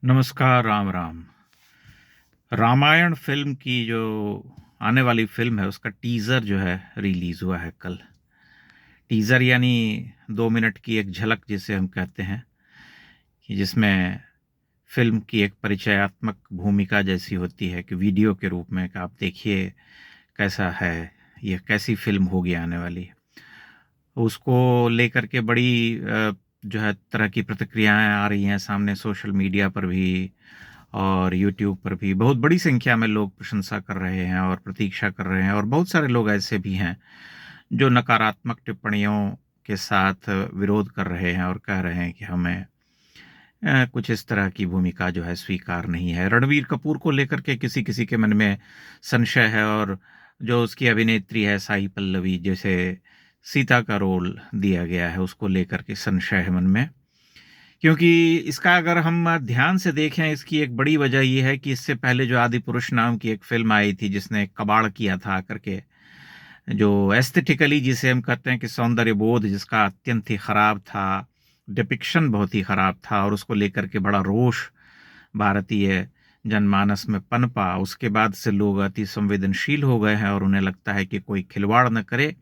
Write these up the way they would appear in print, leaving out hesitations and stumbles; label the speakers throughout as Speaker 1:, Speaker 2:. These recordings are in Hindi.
Speaker 1: नमस्कार, राम राम। रामायण फ़िल्म की जो आने वाली फ़िल्म है, उसका टीज़र जो है रिलीज़ हुआ है कल। टीज़र यानी 2 मिनट की एक झलक जिसे हम कहते हैं, कि जिसमें फ़िल्म की एक परिचयात्मक भूमिका जैसी होती है कि वीडियो के रूप में कि आप देखिए कैसा है, ये कैसी फ़िल्म होगी आने वाली। उसको लेकर के बड़ी जो है तरह की प्रतिक्रियाएँ आ रही हैं सामने सोशल मीडिया पर भी और यूट्यूब पर भी बहुत बड़ी संख्या में लोग प्रशंसा कर रहे हैं और प्रतीक्षा कर रहे हैं और बहुत सारे लोग ऐसे भी हैं जो नकारात्मक टिप्पणियों के साथ विरोध कर रहे हैं और कह रहे हैं कि हमें कुछ इस तरह की भूमिका जो है स्वीकार नहीं है। रणवीर कपूर को लेकर के किसी-किसी के मन में संशय है और जो उसकी अभिनेत्री है साई पल्लवी जैसे सीता का रोल दिया गया है उसको लेकर के संशय है मन में। क्योंकि इसका अगर हम ध्यान से देखें इसकी एक बड़ी वजह ये है कि इससे पहले जो आदिपुरुष नाम की एक फ़िल्म आई थी जिसने कबाड़ किया था आकर के, जो एस्थेटिकली जिसे हम कहते हैं कि सौंदर्य बोध जिसका अत्यंत ही खराब था, डिपिक्शन बहुत ही खराब था और उसको लेकर के बड़ा रोष भारतीय जनमानस में पनपा। उसके बाद से लोग अति संवेदनशील हो गए हैं और उन्हें लगता है कि कोई खिलवाड़ न करे,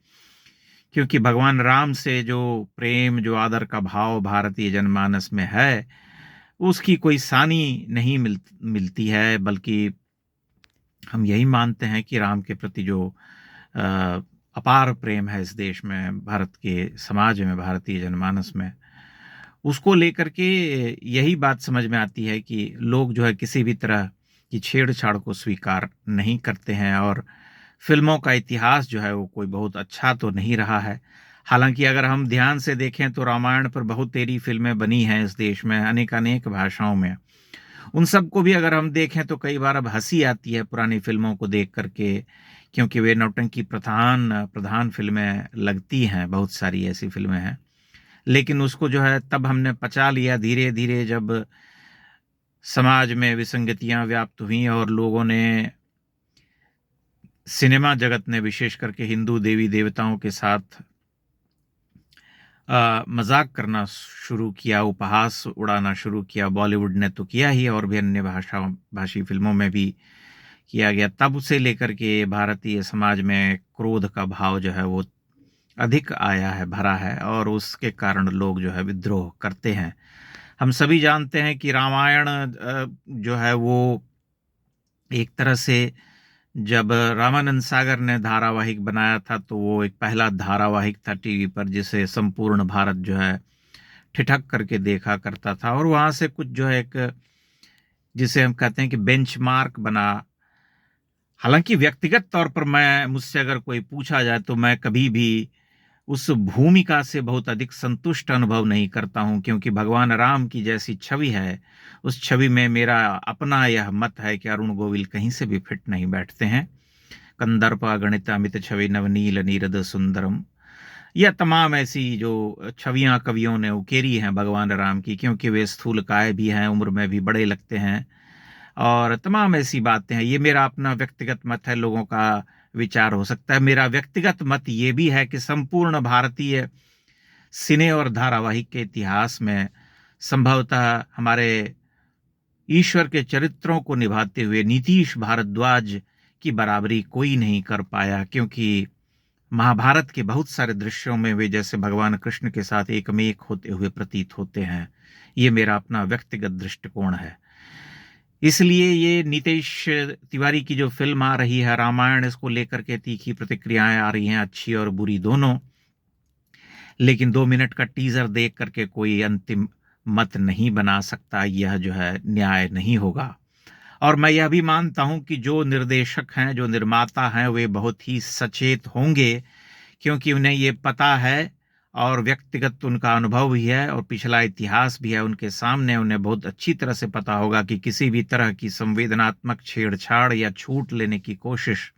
Speaker 1: क्योंकि भगवान राम से जो प्रेम, जो आदर का भाव भारतीय जनमानस में है, उसकी कोई सानी नहीं मिलती है, बल्कि हम यही मानते हैं कि राम के प्रति जो अ, अपार प्रेम है इस देश में, भारत के समाज में, भारतीय जनमानस में, उसको लेकर के यही बात समझ में आती है कि लोग जो है किसी भी तरह की छेड़छाड़ को स्वीकार नहीं करते हैं और फ़िल्मों का इतिहास जो है वो कोई बहुत अच्छा तो नहीं रहा है। हालाँकि अगर हम ध्यान से देखें तो रामायण पर बहुत तेरी फ़िल्में बनी हैं इस देश में अनेक-अनेक भाषाओं में। उन सबको भी अगर हम देखें तो कई बार अब हँसी आती है पुरानी फ़िल्मों को देख कर के, क्योंकि वे नौटंकी प्रधान प्रधान फ़िल्में लगती हैं, बहुत सारी ऐसी फ़िल्में हैं। लेकिन उसको जो है तब हमने पचा लिया धीरे-धीरे जब समाज में विसंगतियाँ व्याप्त हुईं और लोगों ने सिनेमा जगत ने विशेष करके हिंदू देवी-देवताओं के साथ मज़ाक करना शुरू किया, उपहास उड़ाना शुरू किया। बॉलीवुड ने तो किया ही और भी अन्य भाषी फ़िल्मों में भी किया गया। तब से लेकर के भारतीय समाज में क्रोध का भाव जो है वो अधिक आया है, भरा है और उसके कारण लोग जो है विद्रोह करते हैं। हम सभी जानते हैं कि रामायण जो है वो एक तरह से जब रामानंद सागर ने धारावाहिक बनाया था तो वो एक पहला धारावाहिक था टीवी पर जिसे संपूर्ण भारत जो है ठिठक करके देखा करता था और वहाँ से कुछ जो है एक जिसे हम कहते हैं कि बेंचमार्क बना। हालाँकि व्यक्तिगत तौर पर मैं मुझसे अगर कोई पूछा जाए तो मैं कभी भी उस भूमिका से बहुत अधिक संतुष्ट अनुभव नहीं करता हूँ, क्योंकि भगवान राम की जैसी छवि है, उस छवि में मेरा अपना यह मत है कि अरुण गोविल कहीं से भी फिट नहीं बैठते हैं। कंदर्प अगणित अमित छवि नवनील नीरद सुंदरम, यह तमाम ऐसी जो छवियाँ कवियों ने उकेरी हैं भगवान राम की, क्योंकि वे स्थूलकाय भी हैं, उम्र में भी बड़े लगते हैं और तमाम ऐसी बातें हैं। ये मेरा अपना व्यक्तिगत मत है, लोगों का विचार हो सकता है। मेरा व्यक्तिगत मत ये भी है कि संपूर्ण भारतीय सिने और धारावाहिक के इतिहास में संभवतः हमारे ईश्वर के चरित्रों को निभाते हुए नीतीश भारद्वाज की बराबरी कोई नहीं कर पाया, क्योंकि महाभारत के बहुत सारे दृश्यों में वे जैसे भगवान कृष्ण के साथ एकमेक होते हुए प्रतीत होते हैं। ये मेरा अपना व्यक्तिगत दृष्टिकोण है। इसलिए ये नीतीश तिवारी की जो फ़िल्म आ रही है रामायण, इसको लेकर के तीखी प्रतिक्रियाएँ आ रही हैं, अच्छी और बुरी दोनों। लेकिन 2 मिनट का टीज़र देख कर के कोई अंतिम मत नहीं बना सकता, यह जो है न्याय नहीं होगा। और मैं यह भी मानता हूँ कि जो निर्देशक हैं, जो निर्माता हैं, वे बहुत ही सचेत होंगे, क्योंकि उन्हें ये पता है और व्यक्तिगत उनका अनुभव भी है और पिछला इतिहास भी है उनके सामने। उन्हें बहुत अच्छी तरह से पता होगा कि किसी भी तरह की संवेदनात्मक छेड़छाड़ या छूट लेने की कोशिश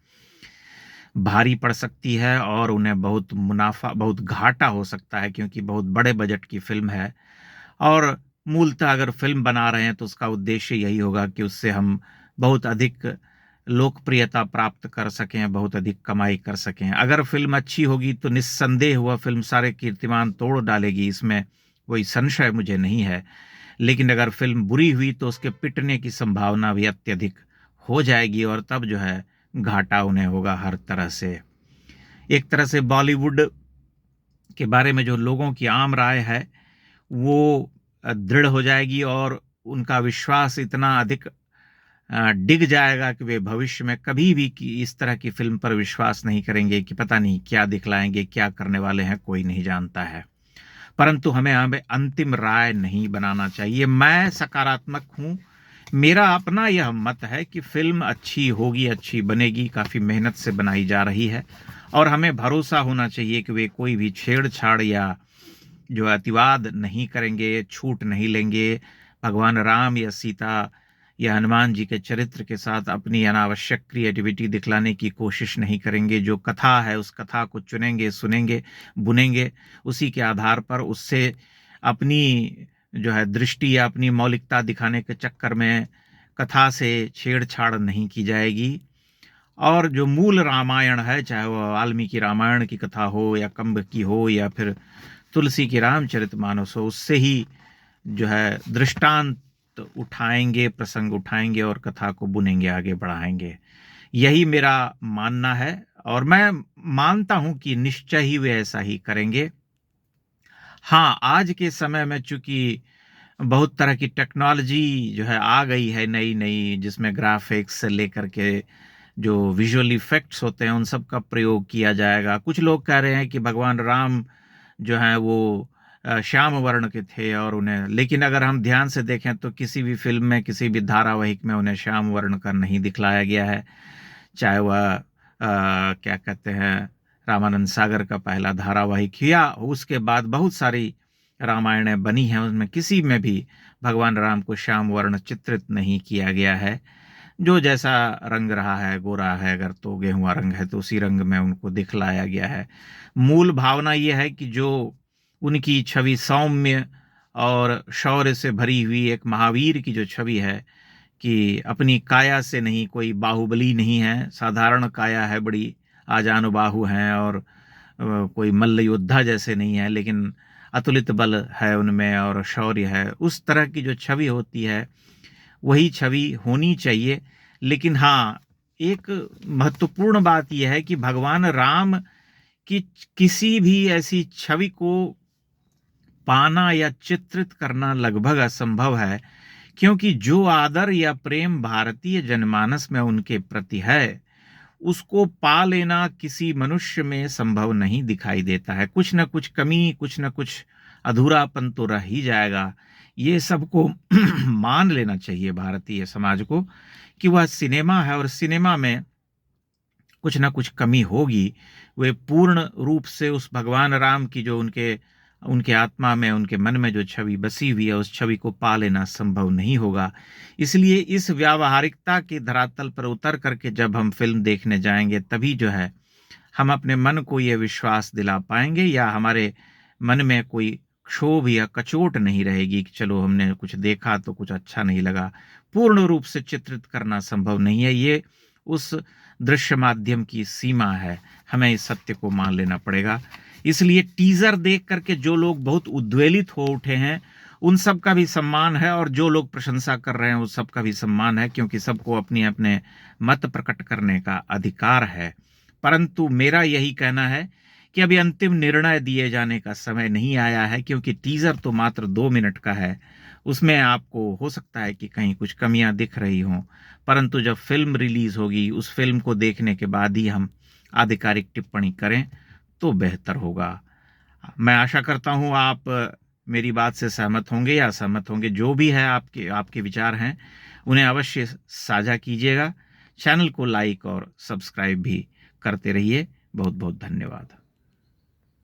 Speaker 1: भारी पड़ सकती है और उन्हें बहुत मुनाफा, बहुत घाटा हो सकता है, क्योंकि बहुत बड़े बजट की फ़िल्म है और मूलतः अगर फ़िल्म बना रहे हैं तो उसका उद्देश्य यही होगा कि उससे हम बहुत अधिक लोकप्रियता प्राप्त कर सकें, बहुत अधिक कमाई कर सकें। अगर फ़िल्म अच्छी होगी तो निस्संदेह वह फ़िल्म सारे कीर्तिमान तोड़ डालेगी, इसमें कोई संशय मुझे नहीं है। लेकिन अगर फिल्म बुरी हुई तो उसके पिटने की संभावना भी अत्यधिक हो जाएगी और तब जो है घाटा उन्हें होगा हर तरह से। एक तरह से बॉलीवुड के बारे में जो लोगों की आम राय है वो दृढ़ हो जाएगी और उनका विश्वास इतना अधिक डिग जाएगा कि वे भविष्य में कभी भी इस तरह की फिल्म पर विश्वास नहीं करेंगे कि पता नहीं क्या दिखलाएंगे, क्या करने वाले हैं, कोई नहीं जानता है। परंतु हमें हमें अंतिम राय नहीं बनाना चाहिए। मैं सकारात्मक हूं। मेरा अपना यह मत है कि फिल्म अच्छी होगी, अच्छी बनेगी, काफी मेहनत से बनाई जा रही है और हमें भरोसा होना चाहिए कि वे कोई भी छेड़छाड़ या जो अतिवाद नहीं करेंगे, छूट नहीं लेंगे, भगवान राम या सीता या हनुमान जी के चरित्र के साथ अपनी अनावश्यक क्रिएटिविटी दिखलाने की कोशिश नहीं करेंगे। जो कथा है उस कथा को चुनेंगे, सुनेंगे, बुनेंगे, उसी के आधार पर उससे अपनी जो है दृष्टि या अपनी मौलिकता दिखाने के चक्कर में कथा से छेड़छाड़ नहीं की जाएगी। और जो मूल रामायण है, चाहे वह वाल्मीकि रामायण की कथा हो या कंब की हो या फिर तुलसी की रामचरितमानस हो, उससे ही जो है दृष्टांत उठाएंगे, प्रसंग उठाएंगे और कथा को बुनेंगे, आगे बढ़ाएंगे। यही मेरा मानना है और मैं मानता हूं कि निश्चय ही वे ऐसा ही करेंगे। हाँ, आज के समय में चूंकि बहुत तरह की टेक्नोलॉजी जो है आ गई है नई नई, जिसमें ग्राफिक्स से लेकर के जो विजुअल इफेक्ट्स होते हैं उन सब का प्रयोग किया जाएगा। कुछ लोग कह रहे हैं कि भगवान राम जो हैं वो श्याम वर्ण के थे और उन्हें, लेकिन अगर हम ध्यान से देखें तो किसी भी फिल्म में, किसी भी धारावाहिक में उन्हें श्याम वर्ण का नहीं दिखलाया गया है। चाहे वह क्या कहते हैं, रामानंद सागर का पहला धारावाहिक या उसके बाद बहुत सारी रामायणें बनी हैं, उसमें किसी में भी भगवान राम को श्याम वर्ण चित्रित नहीं किया गया है। जो जैसा रंग रहा है, गोरा है अगर तो गेहुआ रंग है तो उसी रंग में उनको दिखलाया गया है। मूल भावना यह है कि जो उनकी छवि सौम्य और शौर्य से भरी हुई एक महावीर की जो छवि है, कि अपनी काया से नहीं, कोई बाहुबली नहीं है, साधारण काया है, बड़ी आजानुबाहु हैं और कोई मल्ल योद्धा जैसे नहीं है, लेकिन अतुलित बल है उनमें और शौर्य है। उस तरह की जो छवि होती है वही छवि होनी चाहिए। लेकिन हाँ, एक महत्वपूर्ण बात यह है कि भगवान राम की किसी भी ऐसी छवि को पाना या चित्रित करना लगभग असंभव है, क्योंकि जो आदर या प्रेम भारतीय जनमानस में उनके प्रति है उसको पा लेना किसी मनुष्य में संभव नहीं दिखाई देता है। कुछ न कुछ कमी, कुछ न कुछ अधूरापन तो रह ही जाएगा। ये सबको मान लेना चाहिए भारतीय समाज को कि वह सिनेमा है और सिनेमा में कुछ ना कुछ कमी होगी। वे पूर्ण रूप से उस भगवान राम की जो उनके उनके आत्मा में, उनके मन में जो छवि बसी हुई है उस छवि को पा लेना संभव नहीं होगा। इसलिए इस व्यावहारिकता के धरातल पर उतर करके जब हम फिल्म देखने जाएंगे तभी जो है हम अपने मन को ये विश्वास दिला पाएंगे या हमारे मन में कोई क्षोभ या कचोट नहीं रहेगी कि चलो हमने कुछ देखा तो कुछ अच्छा नहीं लगा। पूर्ण रूप से चित्रित करना संभव नहीं है, ये उस दृश्य माध्यम की सीमा है। हमें इस सत्य को मान लेना पड़ेगा। इसलिए टीजर देख करके जो लोग बहुत उद्वेलित हो उठे हैं उन सब का भी सम्मान है और जो लोग प्रशंसा कर रहे हैं उस सब का भी सम्मान है, क्योंकि सबको अपने अपने मत प्रकट करने का अधिकार है। परंतु मेरा यही कहना है कि अभी अंतिम निर्णय दिए जाने का समय नहीं आया है, क्योंकि टीजर तो मात्र 2 मिनट का है। उसमें आपको हो सकता है कि कहीं कुछ कमियां दिख रही हों, परंतु जब फिल्म रिलीज होगी उस फिल्म को देखने के बाद ही हम आधिकारिक टिप्पणी करें तो बेहतर होगा। मैं आशा करता हूं आप मेरी बात से सहमत होंगे या असहमत होंगे। जो भी है आपके आपके विचार हैं उन्हें अवश्य साझा कीजिएगा। चैनल को लाइक और सब्सक्राइब भी करते रहिए। बहुत बहुत धन्यवाद।